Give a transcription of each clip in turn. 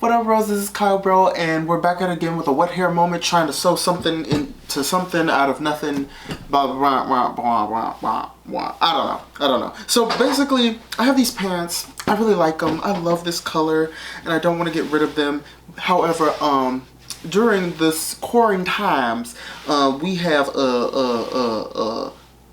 What up, Rose? This is Kyle, bro, and we're back at it again with a wet hair moment, trying to sew something into something out of nothing. Blah, blah, blah, blah, blah, blah, blah. I don't know. So basically, I have these pants. I really like them. I love this color, and I don't want to get rid of them. However, during this quarantine times, we have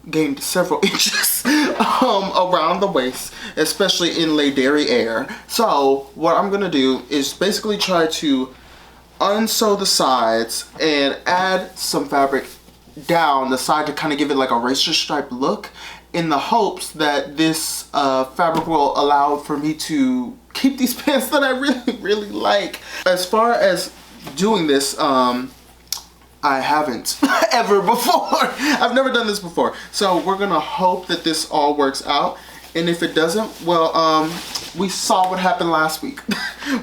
gained several inches around the waist, especially in les derriere. So what I'm gonna do is basically try to unsew the sides and add some fabric down the side to kind of give it like a razor stripe look, in the hopes that this fabric will allow for me to keep these pants that I really like. As far as doing this, I haven't ever before. I've never done this before. So we're gonna hope that this all works out. And if it doesn't, well, we saw what happened last week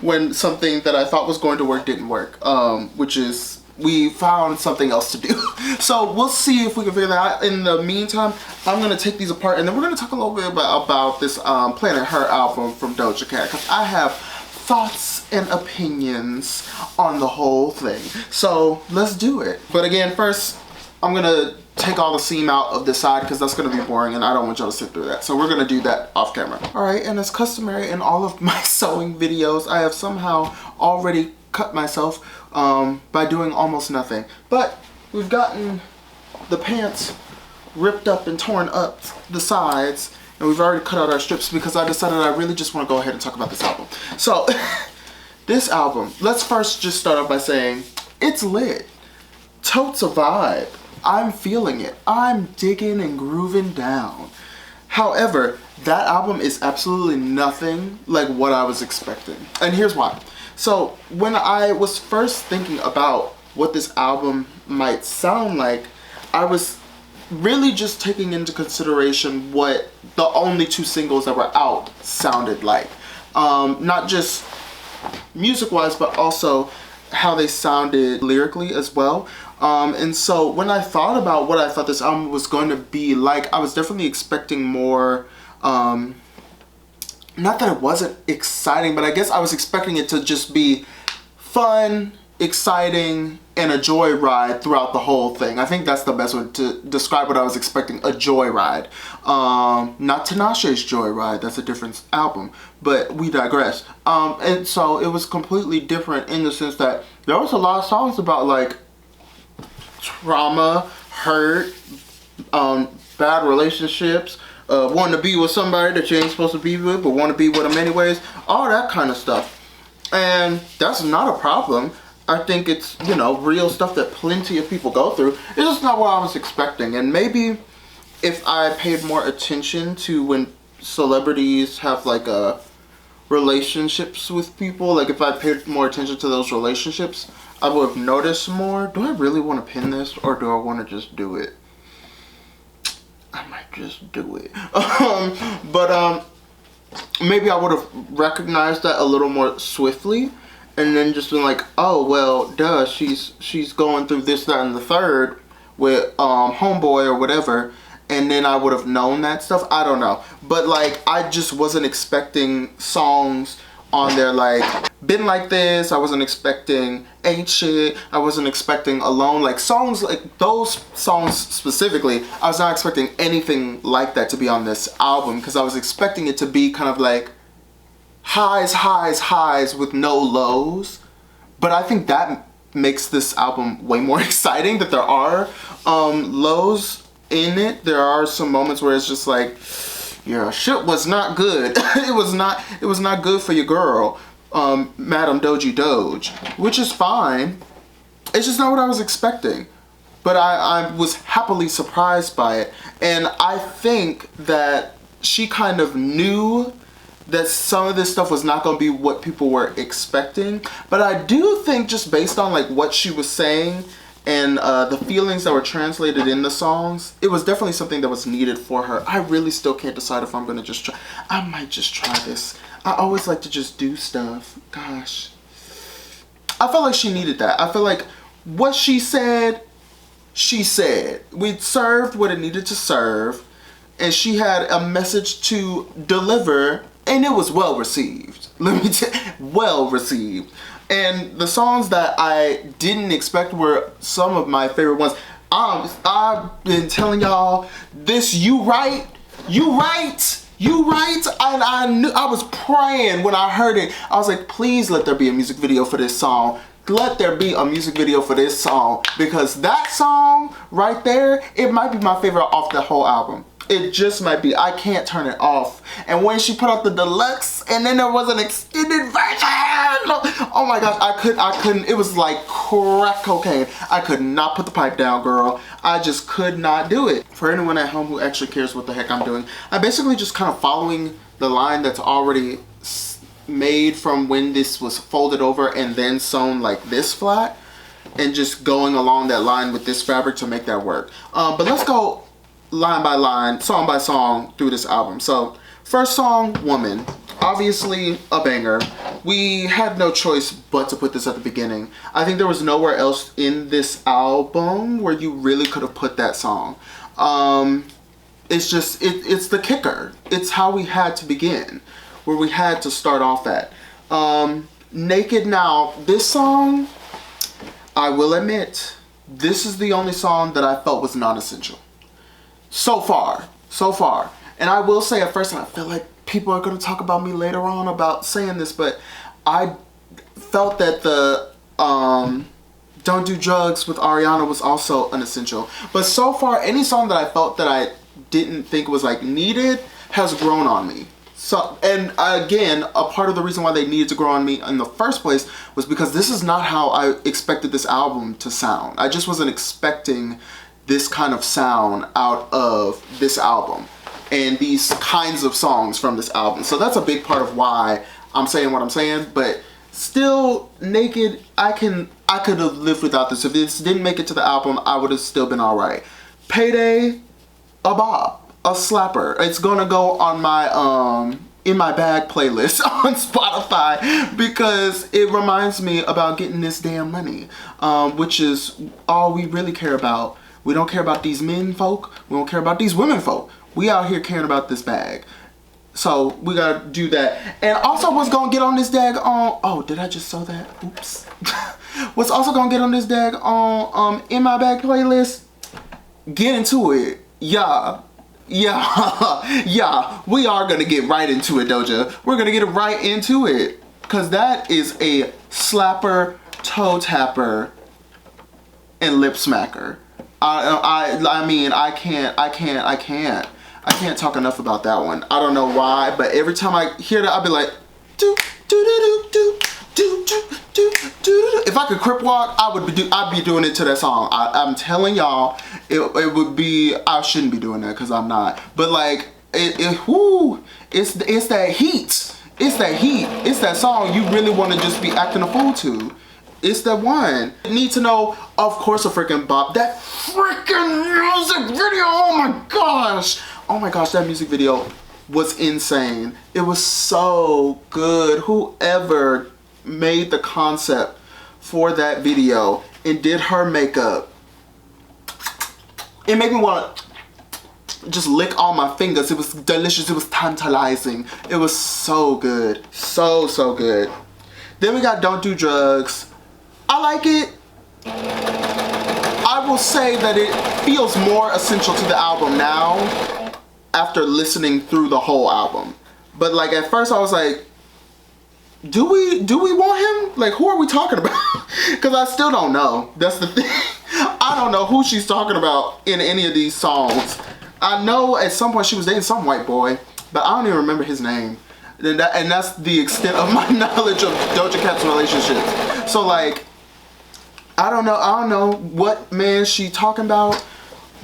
when something that I thought was going to work didn't work, which is we found something else to do. So we'll see if we can figure that out. In the meantime, I'm gonna take these apart, and then we're gonna talk a little bit about this Planet Her album from Doja Cat, because I have thoughts and opinions on the whole thing. So let's do it. But again, first I'm gonna take all the seam out of the side because that's gonna be boring and I don't want y'all to sit through that. So we're gonna do that off camera. All right, and as customary in all of my sewing videos, I have somehow already cut myself by doing almost nothing. But we've gotten the pants ripped up and torn up the sides, and we've already cut out our strips because I decided I really just want to go ahead and talk about this album. So, this album, let's first just start off by saying, it's lit. Totes a vibe. I'm feeling it. I'm digging and grooving down. However, that album is absolutely nothing like what I was expecting. And here's why. So, when I was first thinking about what this album might sound like, I was really just taking into consideration what the only two singles that were out sounded like. Not just music-wise, but also how they sounded lyrically as well. And so when I thought about what I thought this album was going to be like, I was definitely expecting more, not that it wasn't exciting, but I guess I was expecting it to just be fun, exciting, and a joyride throughout the whole thing. I think that's the best way to describe what I was expecting, a joyride. Not Tinashe's Joyride, that's a different album, but we digress. And so it was completely different in the sense that there was a lot of songs about like trauma, hurt, bad relationships, wanting to be with somebody that you ain't supposed to be with, but want to be with them anyways, all that kind of stuff. And that's not a problem. I think it's, you know, real stuff that plenty of people go through. It's just not what I was expecting. And maybe if I paid more attention to when celebrities have like relationships with people, like if I paid more attention to those relationships, I would have noticed more. Do I really want to pin this, or do I want to just do it? I might just do it. But maybe I would have recognized that a little more swiftly, and then just been like, oh well, duh, she's going through this, that, and the third with homeboy or whatever, and then I would have known that stuff. I don't know, but like I just wasn't expecting songs on there like Been Like This. I wasn't expecting Ain't Shit. I wasn't expecting Alone. Like songs like those songs specifically, I was not expecting anything like that to be on this album, because I was expecting it to be kind of like highs, highs, highs with no lows. But I think that makes this album way more exciting, that there are lows in it. There are some moments where it's just like, yeah, shit was not good. it was not good for your girl, Madam Doji Doge, which is fine. It's just not what I was expecting. But I was happily surprised by it. And I think that she kind of knew that some of this stuff was not going to be what people were expecting. But I do think, just based on like what she was saying and the feelings that were translated in the songs, it was definitely something that was needed for her. I really still can't decide if I'm going to just try. I might just try this. I always like to just do stuff. Gosh. I felt like she needed that. I feel like what she said, we served what it needed to serve. And she had a message to deliver and it was well received. Let me tell well received. And the songs that I didn't expect were some of my favorite ones. I've been telling y'all this. You right. And I knew, I was praying when I heard it. I was like, please let there be a music video for this song. Let there be a music video for this song, because that song right there, it might be my favorite off the whole album. It just might be. I can't turn it off. And when she put out the deluxe and then there was an extended version, oh my gosh, I couldn't, it was like crack cocaine. I could not put the pipe down, girl. I just could not do it. For anyone at home who actually cares what the heck I'm doing, I'm basically just kind of following the line that's already made from when this was folded over and then sewn like this flat, and just going along that line with this fabric to make that work. But let's go line by line, song by song through this album. So first song, Woman, obviously a banger. We had no choice but to put this at the beginning. I think there was nowhere else in this album where you really could have put that song. It's just, it's the kicker. It's how we had to begin, where we had to start off at. Naked Now, this song, I will admit, this is the only song that I felt was non-essential. So far. And I will say at first, and I feel like people are going to talk about me later on about saying this, but I felt that the Don't Do Drugs with Ariana was also unessential. But so far, any song that I felt that I didn't think was like needed has grown on me. So, and again, a part of the reason why they needed to grow on me in the first place was because this is not how I expected this album to sound. I just wasn't expecting this kind of sound out of this album and these kinds of songs from this album. So that's a big part of why I'm saying what I'm saying. But still, Naked, I could have lived without this. If this didn't make it to the album, I would have still been all right. Payday, a bop, a slapper. It's gonna go on my in my bag playlist on Spotify because it reminds me about getting this damn money, which is all we really care about. We don't care about these men folk. We don't care about these women folk. We out here caring about this bag. So we gotta do that. And also what's gonna get on this dag on, oh, did I just sew that? Oops. What's also gonna get on this dag on in my bag playlist? Get into it. Yeah, we are gonna get right into it, Doja. We're gonna get right into it. Cause that is a slapper, toe tapper, and lip smacker. I mean, I can't talk enough about that one. I don't know why, but every time I hear that, I'll be like, do do do do do do do do. If I could crip walk, I'd be doing it to that song. I'm telling y'all, it would be. I shouldn't be doing that because I'm not. But like, it's that heat. It's that heat. It's that song you really want to just be acting a fool to. It's that one. Need to know, of course, a freaking bop. That freaking music video, oh my gosh. Oh my gosh, that music video was insane. It was so good. Whoever made the concept for that video and did her makeup, it made me want to just lick all my fingers. It was delicious. It was tantalizing. It was so good. So good. Then we got Don't Do Drugs. I like it. I will say that it feels more essential to the album now after listening through the whole album. But like at first I was like, do we want him? Like, who are we talking about? Because I still don't know. That's the thing. I don't know who she's talking about in any of these songs. I know at some point she was dating some white boy, but I don't even remember his name. And that's the extent of my knowledge of Doja Cat's relationships. So like, I don't know what man she talking about,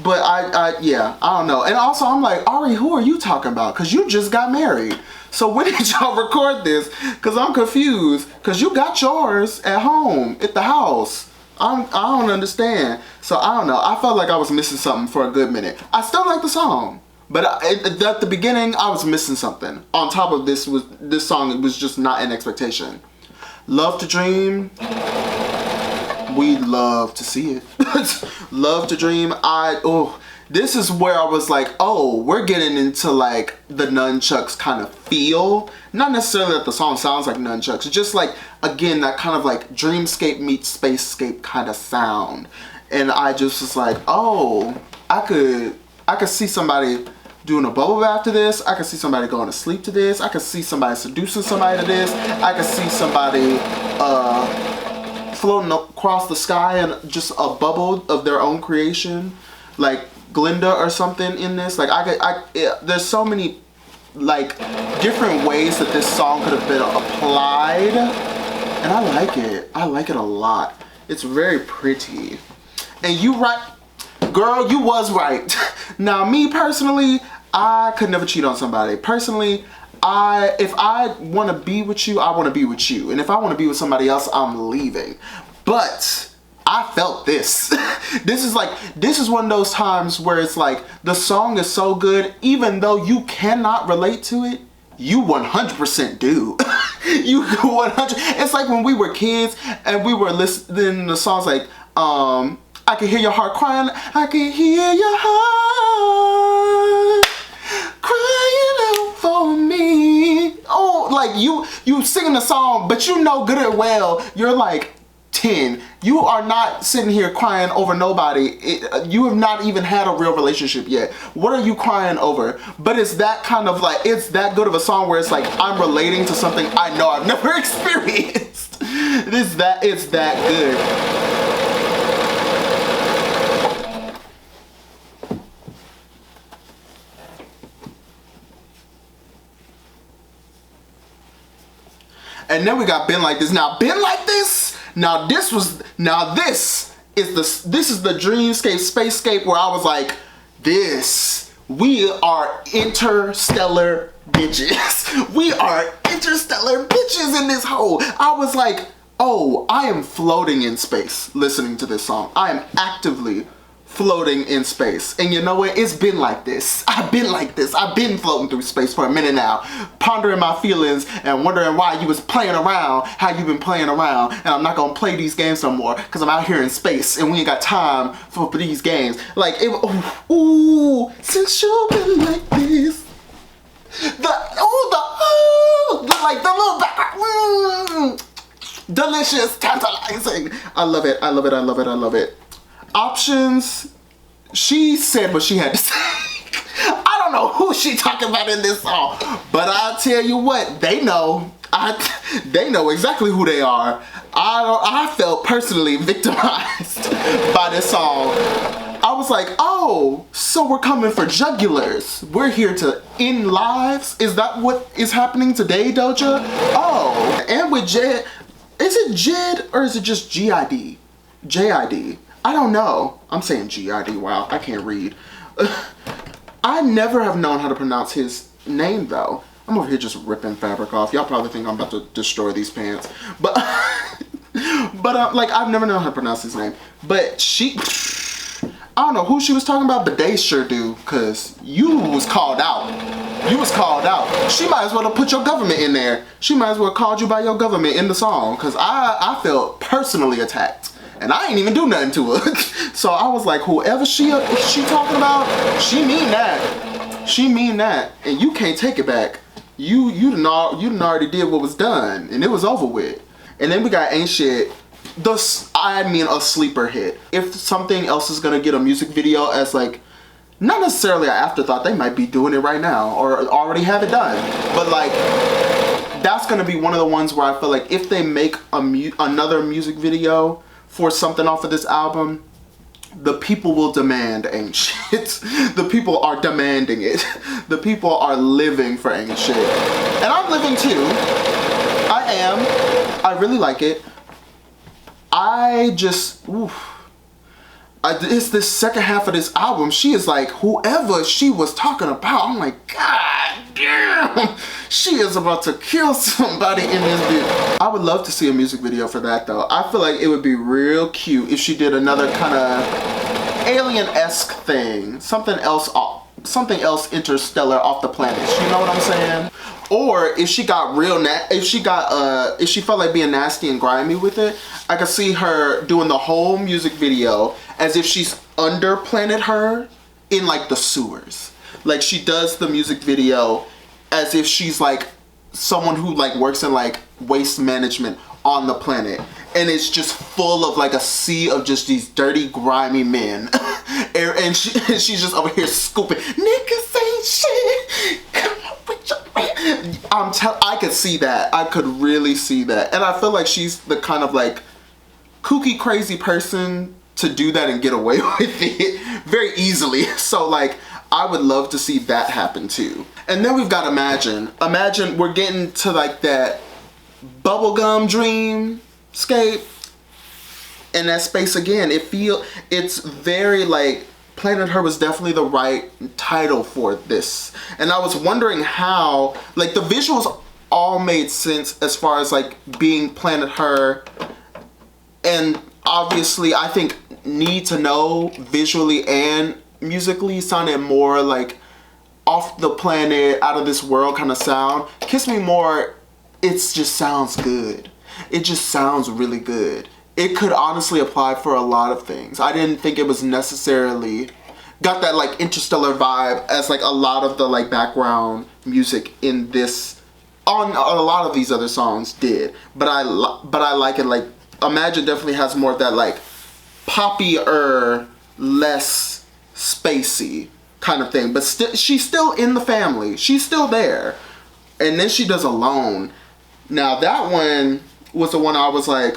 but I don't know. And also I'm like, Ari, who are you talking about? Cause you just got married. So when did y'all record this? Cause I'm confused. Cause you got yours at home, at the house. I don't understand. So I don't know. I felt like I was missing something for a good minute. I still like the song, but at the beginning I was missing something. On top of this song, it was just not an expectation. Love to Dream. We love to see it. Love to Dream. This is where I was like, oh, we're getting into like the nunchucks kind of feel. Not necessarily that the song sounds like nunchucks, just like, again, that kind of like dreamscape meets spacescape kind of sound. And I just was like, oh, I could see somebody doing a bubble bath to this. I could see somebody going to sleep to this. I could see somebody seducing somebody to this. I could see somebody floating across the sky in just a bubble of their own creation, like Glinda or something in this. Like there's so many like different ways that this song could have been applied, and I like it. I like it a lot. It's very pretty. And you right, girl, you was right. Now me personally, I could never cheat on somebody. Personally, if I want to be with you, I want to be with you. And if I want to be with somebody else, I'm leaving. But I felt this. This is one of those times where it's like the song is so good, even though you cannot relate to it, you 100% do. You 100. It's like when we were kids and we were listening to songs like I can hear your heart crying. I can hear your heart crying out for me. Oh, like you singing the song, but you know good and well you're like 10. You are not sitting here crying over nobody. You have not even had a real relationship yet. What are you crying over? But it's that kind of like, it's that good of a song where it's like I'm relating to something I know I've never experienced. It's that good. And then we got Been Like This. Now, Been Like This? This is the dreamscape, spacescape where I was like, we are interstellar bitches. We are interstellar bitches in this hole. I was like, oh, I am floating in space listening to this song. I am actively floating in space. And you know what? It's been like this. I've been like this. I've been floating through space for a minute now, pondering my feelings and wondering why you was playing around, how you been playing around, and I'm not gonna play these games no more because I'm out here in space and we ain't got time for these games. Like, ooh, since you've been like this, the little background, delicious, tantalizing. I love it. I love it. I love it. I love it. Options, she said what she had to say. I don't know who she talking about in this song, but I'll tell you what, they know. They know exactly who they are. I felt personally victimized by this song. I was like, oh, so we're coming for jugulars. We're here to end lives? Is that what is happening today, Doja? Oh, and with Jed, is it Jed or is it just G-I-D? J-I-D. I don't know. I'm saying G-I-D. Wow, I can't read. I never have known how to pronounce his name though. I'm over here just ripping fabric off. Y'all probably think I'm about to destroy these pants. But, like, I've never known how to pronounce his name. But I don't know who she was talking about, but they sure do, because you was called out. You was called out. She might as well have put your government in there. She might as well have called you by your government in the song, because I felt personally attacked. And I ain't even do nothing to her. So I was like, whoever she talking about, she mean that. She mean that. And you can't take it back. You done already did what was done. And it was over with. And then we got Ain't Shit. A sleeper hit. If something else is gonna get a music video as like, not necessarily an afterthought, they might be doing it right now or already have it done. But like, that's gonna be one of the ones where I feel like if they make another music video for something off of this album, the people will demand Ain't Shit. The people are demanding it. The people are living for Ain't Shit. And I'm living too. I am. I really like it. It's this second half of this album. She is like, whoever she was talking about, I'm like, God damn, she is about to kill somebody in this video. I would love to see a music video for that though. I feel like it would be real cute if she did another kind of alien-esque thing. Something else interstellar off the planet. You know what I'm saying? Or if she got if she felt like being nasty and grimy with it, I could see her doing the whole music video as if she's under planet her in like the sewers. Like she does the music video as if she's like someone who like works in like waste management on the planet, and it's just full of like a sea of just these dirty, grimy men. And she's just over here scooping. Niggas ain't shit. Come on with your man. I could see that. I could really see that. And I feel like she's the kind of like kooky, crazy person to do that and get away with it very easily. So like, I would love to see that happen too. And then we've got Imagine. Imagine we're getting to like that bubblegum dreamscape. In that space again, it's very like, Planet Her was definitely the right title for this. And I was wondering how, like the visuals all made sense as far as like being Planet Her. And obviously I think Need to Know visually and musically sounded more like off the planet, out of this world kind of sound. Kiss Me More, it just sounds good. It just sounds really good. It could honestly apply for a lot of things. I didn't think it was necessarily got that like interstellar vibe as like a lot of the like background music in this, on a lot of these other songs did. But I like it. Like Imagine definitely has more of that like poppy-er, less spacey kind of thing. But she's still in the family. She's still there. And then she does Alone. Now that one was the one I was like,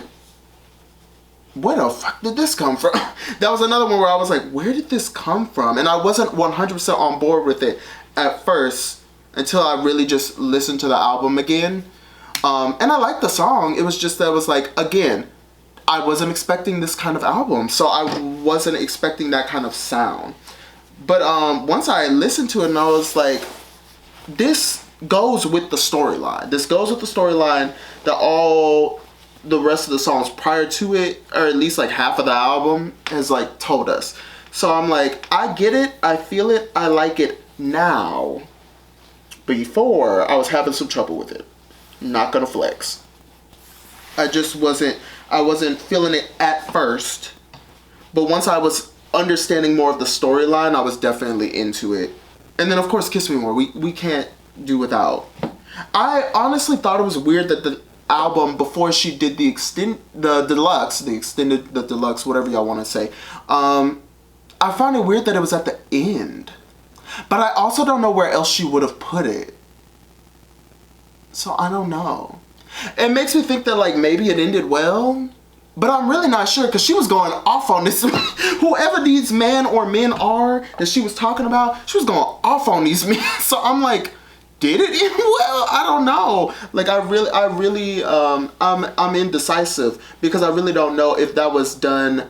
where the fuck did this come from? That was another one where I was like, where did this come from? And I wasn't 100% on board with it at first until I really just listened to the album again. And I liked the song. It was just that it was like, again, I wasn't expecting this kind of album. So I wasn't expecting that kind of sound. But once I listened to it and I was like, this goes with the storyline. This goes with the storyline that all the rest of the songs prior to it, or at least like half of the album, has like told us. So I'm like, I get it, I feel it, I like it now. Before, I was having some trouble with it. Not gonna flex. I wasn't feeling it at first. But once I was understanding more of the storyline, I was definitely into it. And then of course, Kiss Me More, we can't do without. I honestly thought it was weird that the album, before she did the deluxe, whatever y'all want to say, I found it weird that it was at the end. But I also don't know where else she would have put it. So I don't know. It makes me think that like maybe it ended well, but I'm really not sure because she was going off on this. Whoever these men or men are that she was talking about, she was going off on these men. So I'm like, did it end well? I don't know. Like I'm indecisive because I really don't know if that was done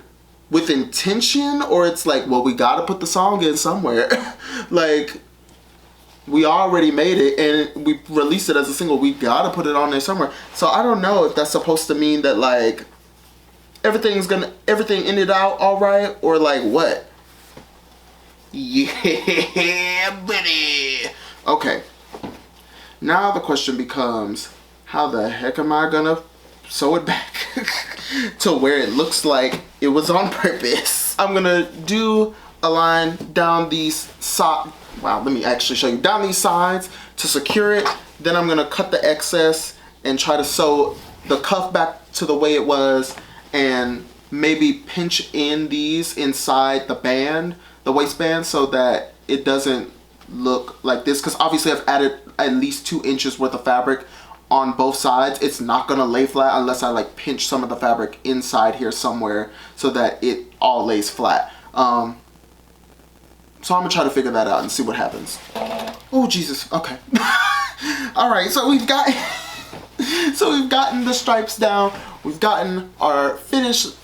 with intention or it's like, well, we gotta put the song in somewhere. Like, we already made it and we released it as a single. We gotta put it on there somewhere. So I don't know if that's supposed to mean that like everything ended out all right or like what? Yeah, buddy. Okay. Now the question becomes, how the heck am I gonna sew it back to where it looks like it was on purpose? I'm gonna do a line down these sides. Wow, let me actually show you. Down these sides to secure it. Then I'm gonna cut the excess and try to sew the cuff back to the way it was and maybe pinch in these inside the band, the waistband, so that it doesn't look like this. Because obviously I've added at least 2 inches worth of fabric on both sides. It's not gonna lay flat unless I like pinch some of the fabric inside here somewhere so that it all lays flat. So I'm gonna try to figure that out and see what happens. Oh Jesus, okay. All right, so we've gotten the stripes down. We've gotten our finished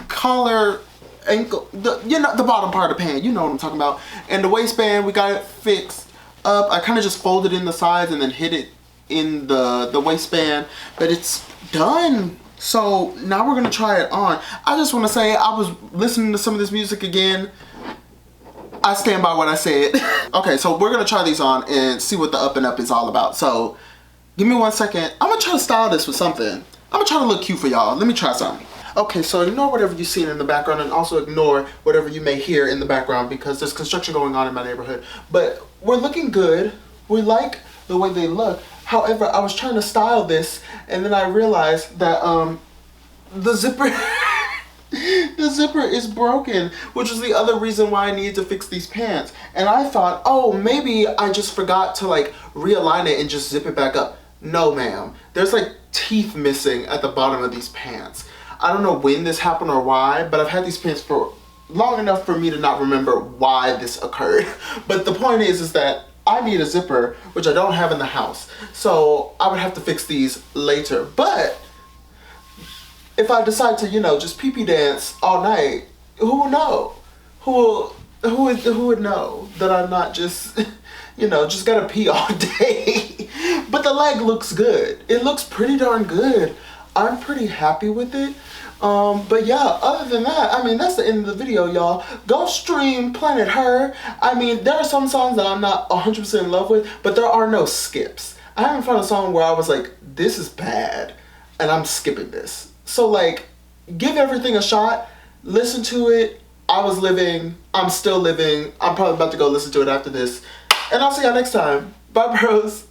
collar, ankle, the bottom part of the pant. You know what I'm talking about. And the waistband, we got it fixed up. I kind of just folded in the sides and then hid it in the waistband, but it's done. So now we're gonna try it on. I just want to say I was listening to some of this music again. I stand by what I said. Okay, so we're gonna try these on and see what the up and up is all about. So give me 1 second. I'm gonna try to style this with something. I'm gonna try to look cute for y'all. Let me try something. Okay, so ignore whatever you've seen in the background and also ignore whatever you may hear in the background because there's construction going on in my neighborhood. But we're looking good. We like the way they look. However, I was trying to style this and then I realized that the zipper the zipper is broken, which is the other reason why I need to fix these pants. And I thought, oh, maybe I just forgot to like realign it and just zip it back up. No, ma'am. There's like teeth missing at the bottom of these pants. I don't know when this happened or why, but I've had these pants for long enough for me to not remember why this occurred. But the point is that I need a zipper, which I don't have in the house. So I would have to fix these later. But if I decide to, you know, just pee-pee dance all night, who will know? Who would know that I'm not just, you know, just gotta pee all day? But the leg looks good. It looks pretty darn good. I'm pretty happy with it. But yeah, other than that, I mean, that's the end of the video, y'all. Go stream Planet Her. I mean, there are some songs that I'm not 100% in love with, but there are no skips. I haven't found a song where I was like, this is bad, and I'm skipping this. So like, give everything a shot, listen to it. I was living, I'm still living. I'm probably about to go listen to it after this. And I'll see y'all next time. Bye, bros.